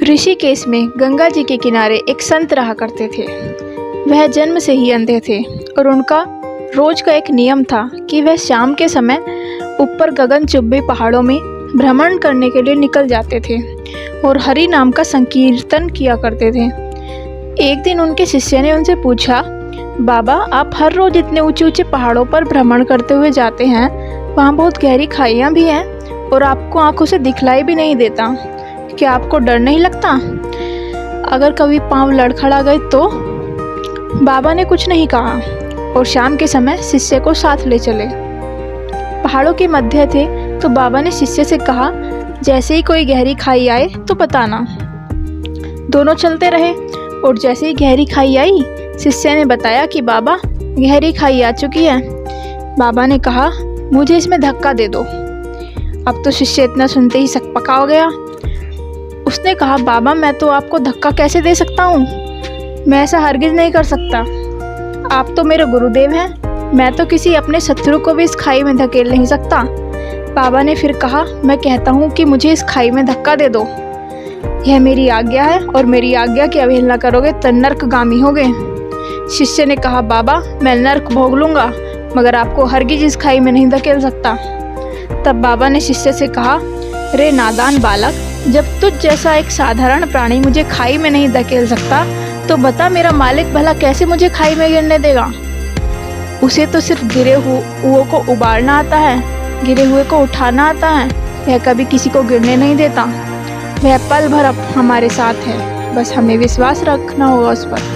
ऋषिकेश में गंगा जी के किनारे एक संत रहा करते थे। वह जन्म से ही अंधे थे और उनका रोज का एक नियम था कि वह शाम के समय ऊपर गगनचुंबी पहाड़ों में भ्रमण करने के लिए निकल जाते थे और हरि नाम का संकीर्तन किया करते थे। एक दिन उनके शिष्य ने उनसे पूछा, बाबा आप हर रोज इतने ऊंचे ऊंचे पहाड़ों पर भ्रमण करते हुए जाते हैं, वहाँ बहुत गहरी खाइयाँ भी हैं और आपको आंखों से दिखलाई भी नहीं देता, क्या आपको डर नहीं लगता? अगर कभी पाँव लड़खड़ा गए तो? बाबा ने कुछ नहीं कहा और शाम के समय शिष्य को साथ ले चले। पहाड़ों के मध्य थे तो बाबा ने शिष्य से कहा, जैसे ही कोई गहरी खाई आए तो बताना। दोनों चलते रहे और जैसे ही गहरी खाई आई, शिष्य ने बताया कि बाबा गहरी खाई आ चुकी है। बाबा ने कहा, मुझे इसमें धक्का दे दो। अब तो शिष्य इतना सुनते ही सकपका हो गया। उसने कहा, बाबा मैं तो आपको धक्का कैसे दे सकता हूँ, मैं ऐसा हरगिज़ नहीं कर सकता। आप तो मेरे गुरुदेव हैं, मैं तो किसी अपने शत्रु को भी इस खाई में धकेल नहीं सकता। बाबा ने फिर कहा, मैं कहता हूँ कि मुझे इस खाई में धक्का दे दो, यह मेरी आज्ञा है और मेरी आज्ञा की अवहेलना करोगे तो नरकगामी होगे। शिष्य ने कहा, बाबा मैं नरक भोग लूँगा मगर आपको हरगिज़ इस खाई में नहीं धकेल सकता। तब बाबा ने शिष्य से कहा, रे नादान बालक, जब तुझ जैसा एक साधारण प्राणी मुझे खाई में नहीं धकेल सकता तो बता मेरा मालिक भला कैसे मुझे खाई में गिरने देगा। उसे तो सिर्फ गिरे हुए को उबारना आता है, गिरे हुए को उठाना आता है, वह कभी किसी को गिरने नहीं देता। वह पल भर अब हमारे साथ है, बस हमें विश्वास रखना होगा उस पर।